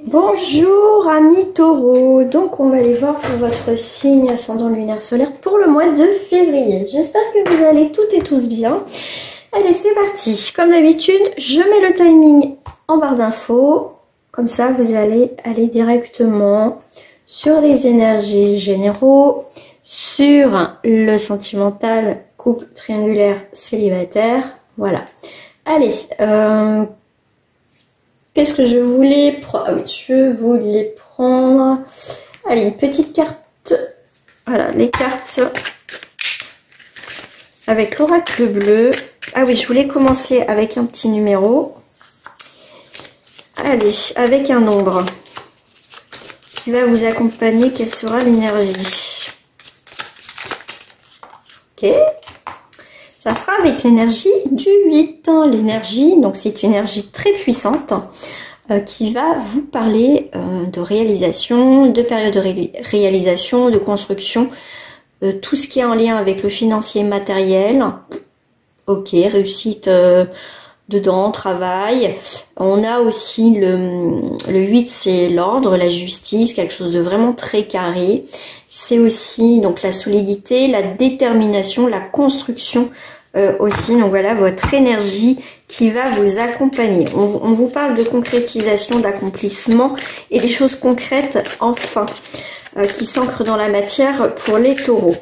Bonjour amis taureaux, donc on va aller voir pour votre signe ascendant lunaire solaire pour le mois de février. J'espère que vous allez toutes et tous bien. Allez, c'est parti. Comme d'habitude, je mets le timing en barre d'infos. Comme ça, vous allez aller directement sur les énergies généraux, sur le sentimental, couple triangulaire célibataire. Voilà. Allez, qu'est-ce que je voulais prendre? Ah oui, je voulais prendre... Allez, une petite carte. Voilà, les cartes avec l'oracle bleu. Ah oui, je voulais commencer avec un petit numéro. Allez, avec un nombre qui va vous accompagner. Quelle sera l'énergie? Ok. Ça sera avec l'énergie du 8. L'énergie, donc c'est une énergie très puissante qui va vous parler de réalisation, de période de réalisation, de construction, tout ce qui est en lien avec le financier matériel. Ok, réussite dedans, travail. On a aussi le 8, c'est l'ordre, la justice, quelque chose de vraiment très carré. C'est aussi donc la solidité, la détermination, la construction aussi. Donc voilà votre énergie qui va vous accompagner. On vous parle de concrétisation, d'accomplissement et des choses concrètes enfin qui s'ancrent dans la matière pour les taureaux.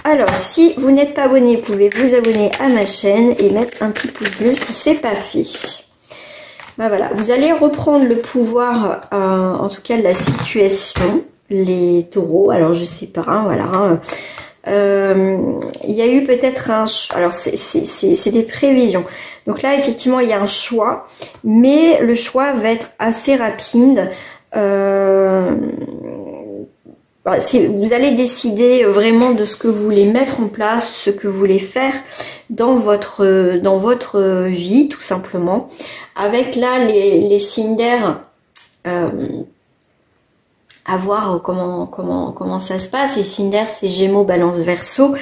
Alors, si vous n'êtes pas abonné, vous pouvez vous abonner à ma chaîne et mettre un petit pouce bleu si c'est pas fait. Ben voilà, vous allez reprendre le pouvoir, en tout cas de la situation, les taureaux. Alors, je sais pas, hein, voilà. Il y a eu peut-être un... Alors, c'est des prévisions. Donc là, effectivement, il y a un choix, mais le choix va être assez rapide. Si vous allez décider vraiment de ce que vous voulez mettre en place, ce que vous voulez faire dans votre vie, tout simplement. Avec là les signes d'air, à voir comment ça se passe. Les signes d'air, c'est Gémeaux, Balance, Verseau.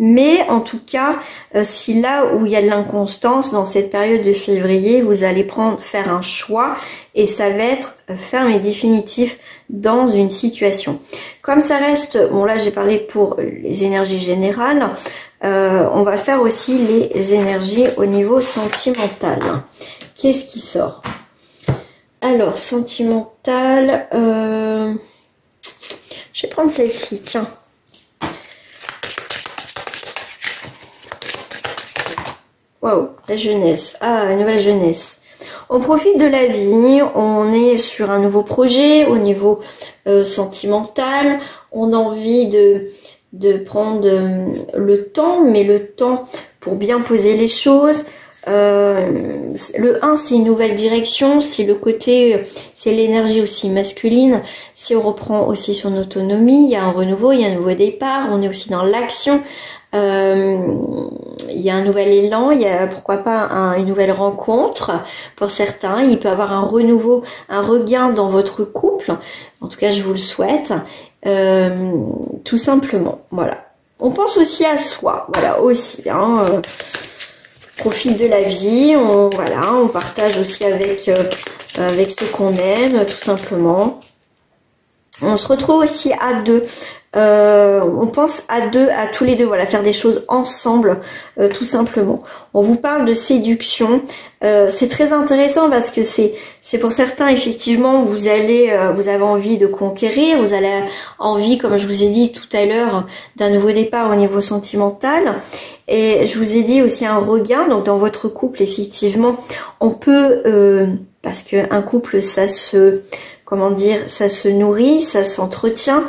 Mais en tout cas, si là où il y a de l'inconstance dans cette période de février, vous allez faire un choix et ça va être ferme et définitif dans une situation. Comme ça reste, bon là j'ai parlé pour les énergies générales, on va faire aussi les énergies au niveau sentimental. Qu'est-ce qui sort? Alors, sentimental, je vais prendre celle-ci, tiens. Waouh, la jeunesse. Ah, la nouvelle jeunesse. On profite de la vie, on est sur un nouveau projet au niveau sentimental. On a envie de prendre le temps, mais le temps pour bien poser les choses. Le 1, c'est une nouvelle direction, c'est le côté, c'est l'énergie aussi masculine. Si on reprend aussi son autonomie, il y a un renouveau, il y a un nouveau départ. On est aussi dans l'action. Il y a un nouvel élan, il y a pourquoi pas une nouvelle rencontre pour certains. Il peut y avoir un renouveau, un regain dans votre couple. En tout cas, je vous le souhaite. Tout simplement, voilà. On pense aussi à soi, voilà aussi. Profite de la vie, on partage aussi avec ceux qu'on aime, tout simplement. On se retrouve aussi à deux. On pense à deux, à tous les deux, voilà, faire des choses ensemble, tout simplement. On vous parle de séduction. C'est très intéressant parce que c'est pour certains, effectivement, vous avez envie de conquérir, vous avez envie, comme je vous ai dit tout à l'heure, d'un nouveau départ au niveau sentimental. Et je vous ai dit aussi un regain, donc dans votre couple, effectivement, on peut, parce qu'un couple, ça se nourrit, ça s'entretient.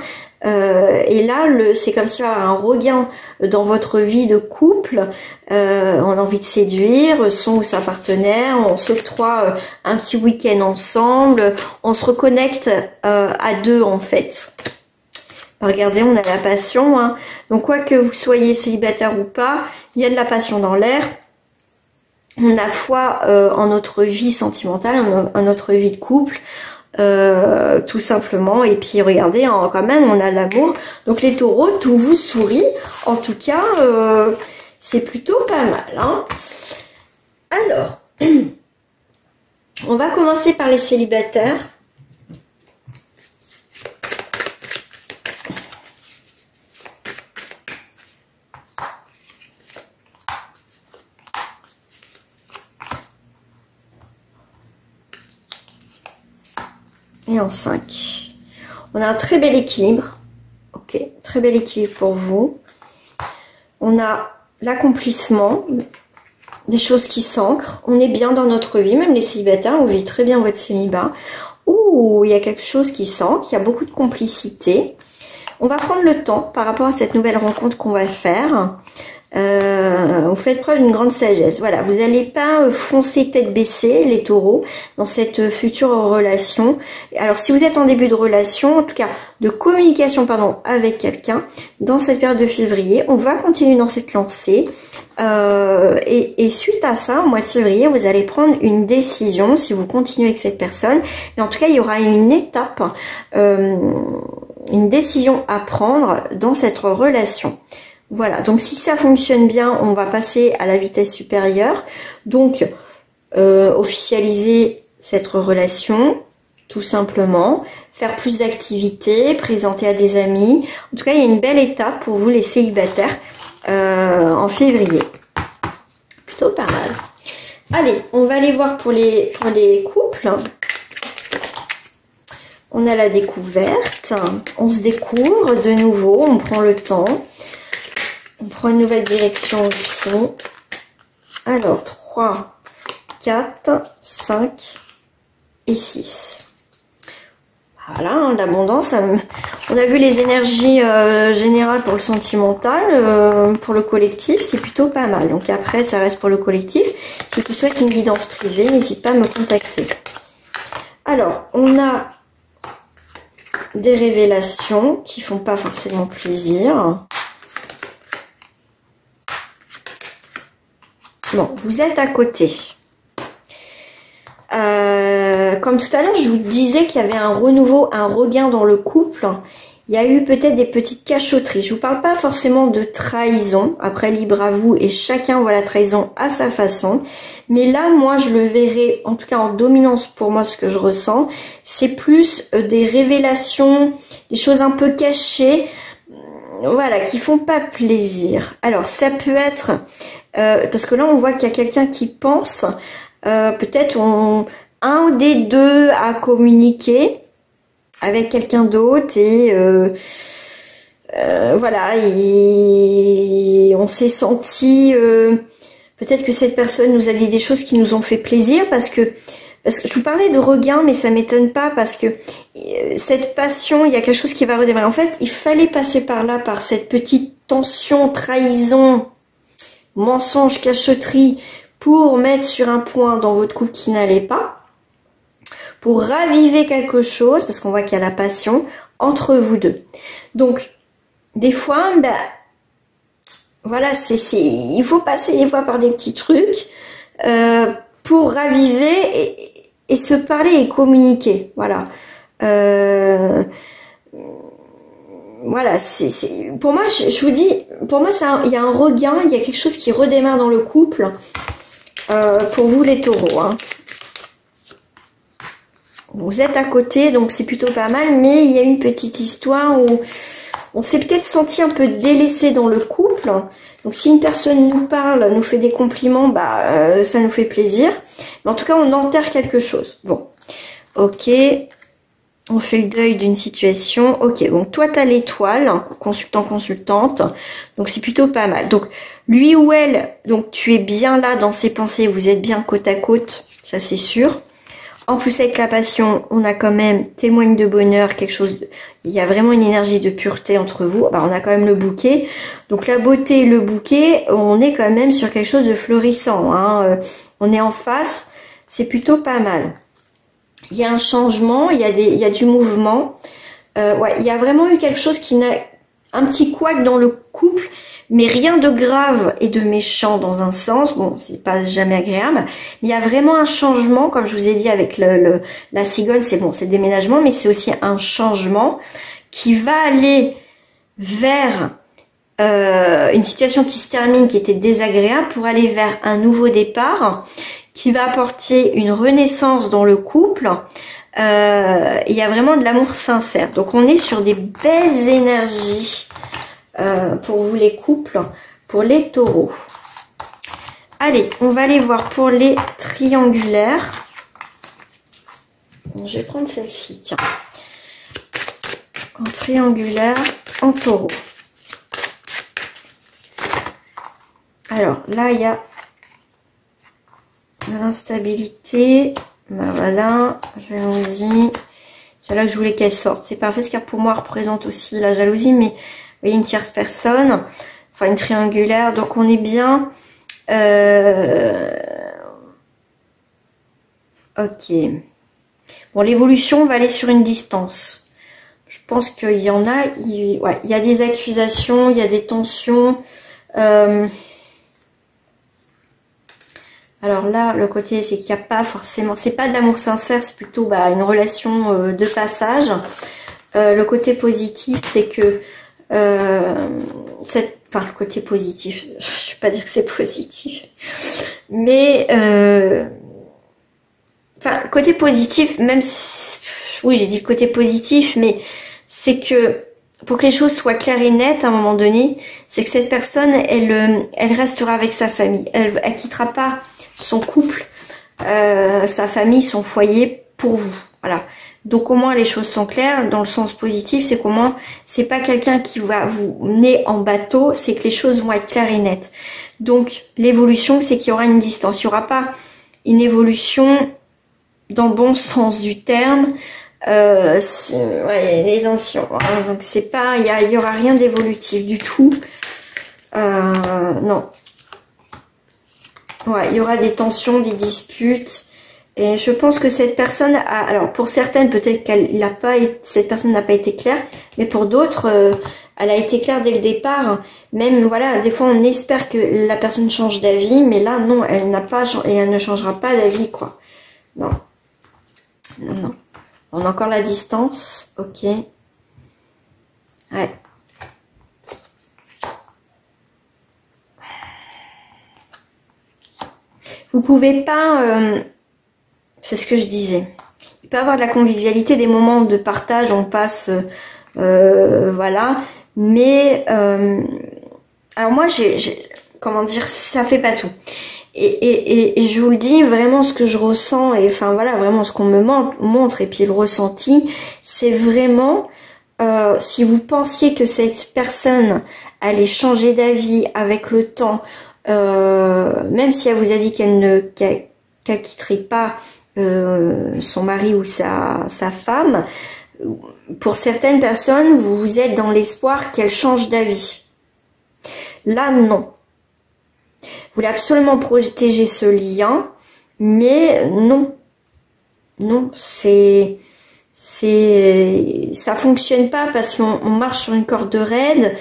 Et là, c'est comme s'il y avait un regain dans votre vie de couple. On a envie de séduire son ou sa partenaire. On s'octroie un petit week-end ensemble. On se reconnecte à deux en fait. Regardez, on a la passion. Hein. Donc quoi que vous soyez célibataire ou pas, il y a de la passion dans l'air. On a foi en notre vie sentimentale, en notre vie de couple. Tout simplement. Et puis regardez, quand même on a l'amour, donc les taureaux, tout vous sourit, en tout cas c'est plutôt pas mal, hein. Alors On va commencer par les célibataires. Et en 5. On a un très bel équilibre. Ok, très bel équilibre pour vous. On a l'accomplissement, des choses qui s'ancrent. On est bien dans notre vie, même les célibataires, vous vivez très bien votre célibat. Ouh, il y a quelque chose qui s'ancre, il y a beaucoup de complicité. On va prendre le temps par rapport à cette nouvelle rencontre qu'on va faire. Vous faites preuve d'une grande sagesse. Voilà, vous n'allez pas foncer tête baissée, les taureaux, dans cette future relation. Alors, si vous êtes en début de relation, en tout cas de communication, pardon, avec quelqu'un, dans cette période de février, on va continuer dans cette lancée. Et suite à ça, au mois de février, vous allez prendre une décision si vous continuez avec cette personne. Et en tout cas, il y aura une étape, une décision à prendre dans cette relation. Voilà, donc si ça fonctionne bien, on va passer à la vitesse supérieure. Donc, officialiser cette relation, tout simplement. Faire plus d'activités, présenter à des amis. En tout cas, il y a une belle étape pour vous les célibataires en février. Plutôt pas mal. Allez, on va aller voir pour les couples. On a la découverte. On se découvre de nouveau, on prend le temps. On prend une nouvelle direction aussi. Alors, 3, 4, 5 et 6. Voilà, l'abondance. On a vu les énergies générales pour le sentimental, pour le collectif, c'est plutôt pas mal. Donc après, ça reste pour le collectif. Si tu souhaites une guidance privée, n'hésite pas à me contacter. Alors, on a des révélations qui font pas forcément plaisir. Bon, vous êtes à côté. Comme tout à l'heure, je vous disais qu'il y avait un renouveau, un regain dans le couple. Il y a eu peut-être des petites cachotteries. Je vous parle pas forcément de trahison. Après, libre à vous et chacun voit la trahison à sa façon. Mais là, moi, je le verrai, en tout cas en dominance pour moi, ce que je ressens. C'est plus des révélations, des choses un peu cachées, voilà, qui font pas plaisir. Alors, ça peut être... parce que là, on voit qu'il y a quelqu'un qui pense, peut-être un des deux a communiqué avec quelqu'un d'autre et voilà, on s'est senti, peut-être que cette personne nous a dit des choses qui nous ont fait plaisir parce que je vous parlais de regain, mais ça m'étonne pas parce que cette passion, il y a quelque chose qui va redémarrer. En fait, il fallait passer par là, par cette petite tension, trahison, mensonge, cachotterie, pour mettre sur un point dans votre couple qui n'allait pas, pour raviver quelque chose, parce qu'on voit qu'il y a la passion entre vous deux. Donc, des fois, ben, voilà, il faut passer des fois par des petits trucs pour raviver et se parler et communiquer. Voilà. Voilà, pour moi, je vous dis, pour moi, il y a un regain, il y a quelque chose qui redémarre dans le couple, pour vous les taureaux. Hein. Vous êtes à côté, donc c'est plutôt pas mal, mais il y a une petite histoire où on s'est peut-être senti un peu délaissé dans le couple. Donc si une personne nous parle, nous fait des compliments, bah ça nous fait plaisir. Mais en tout cas, on enterre quelque chose. Bon, ok. On fait le deuil d'une situation. Ok, donc toi, tu as l'étoile, consultant, consultante. Donc, c'est plutôt pas mal. Donc, lui ou elle, donc tu es bien là dans ses pensées. Vous êtes bien côte à côte, ça c'est sûr. En plus, avec la passion, on a quand même témoigne de bonheur, quelque chose... Il y a vraiment une énergie de pureté entre vous. Bah, on a quand même le bouquet. Donc, la beauté, le bouquet, on est quand même sur quelque chose de florissant. Hein. On est en face. C'est plutôt pas mal. Il y a un changement, il y a du mouvement. Ouais, il y a vraiment eu quelque chose qui n'a... Un petit couac dans le couple, mais rien de grave et de méchant dans un sens. Bon, c'est pas jamais agréable. Mais il y a vraiment un changement, comme je vous ai dit avec la cigogne, c'est bon, c'est le déménagement, mais c'est aussi un changement qui va aller vers une situation qui se termine, qui était désagréable, pour aller vers un nouveau départ, qui va apporter une renaissance dans le couple. Il y a vraiment de l'amour sincère. Donc on est sur des belles énergies pour vous les couples, pour les taureaux. Allez, on va aller voir pour les triangulaires. Je vais prendre celle-ci, tiens. En triangulaire, en taureau. Alors, là, il y a l'instabilité, voilà, jalousie. C'est là que je voulais qu'elle sorte. C'est parfait, ce qui pour moi représente aussi la jalousie, mais vous voyez, une tierce personne, enfin une triangulaire, donc on est bien. Ok. Bon, l'évolution va aller sur une distance. Je pense qu'il y en a, ouais, il y a des accusations, il y a des tensions. Alors là, le côté, c'est qu'il n'y a pas forcément, c'est pas de l'amour sincère, c'est plutôt une relation de passage. Le côté positif, c'est que enfin, le côté positif, je ne vais pas dire que c'est positif, mais enfin, le côté positif, même si, oui, j'ai dit le côté positif, mais c'est que pour que les choses soient claires et nettes à un moment donné, c'est que cette personne, elle restera avec sa famille. Elle quittera pas son couple, sa famille, son foyer pour vous. Voilà. Donc au moins les choses sont claires dans le sens positif, c'est qu'au moins c'est pas quelqu'un qui va vous mener en bateau, c'est que les choses vont être claires et nettes. Donc l'évolution, c'est qu'il y aura une distance. Il n'y aura pas une évolution dans le bon sens du terme. Ouais, les anciens. Donc c'est pas, il y aura rien d'évolutif du tout. Non. Ouais, il y aura des tensions, des disputes. Et je pense que cette personne a, alors pour certaines peut-être qu'elle n'a pas, cette personne n'a pas été claire, mais pour d'autres, elle a été claire dès le départ. Même voilà, des fois on espère que la personne change d'avis, mais là non, elle n'a pas et elle ne changera pas d'avis quoi. Non, non, non. On a encore la distance, ok. Ouais. Vous pouvez pas, c'est ce que je disais. Il peut y avoir de la convivialité, des moments de partage, on passe, voilà. Mais alors moi, comment dire, ça fait pas tout. Et je vous le dis, vraiment ce que je ressens, et enfin voilà, vraiment ce qu'on me montre, et puis le ressenti, c'est vraiment, si vous pensiez que cette personne allait changer d'avis avec le temps, même si elle vous a dit qu'elle quitterait pas son mari ou sa femme, pour certaines personnes, vous êtes dans l'espoir qu'elle change d'avis. Là, non. Vous voulez absolument protéger ce lien, mais non. Non, ça fonctionne pas parce qu'on marche sur une corde raide,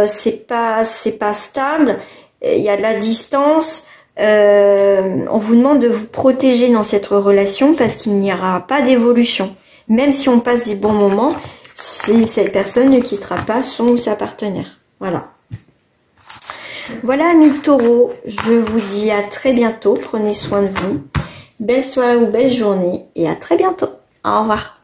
c'est pas stable, il y a de la distance, on vous demande de vous protéger dans cette relation parce qu'il n'y aura pas d'évolution. Même si on passe des bons moments, cette personne ne quittera pas son ou sa partenaire. Voilà. Voilà, amis taureaux, je vous dis à très bientôt. Prenez soin de vous. Belle soirée ou belle journée et à très bientôt. Au revoir.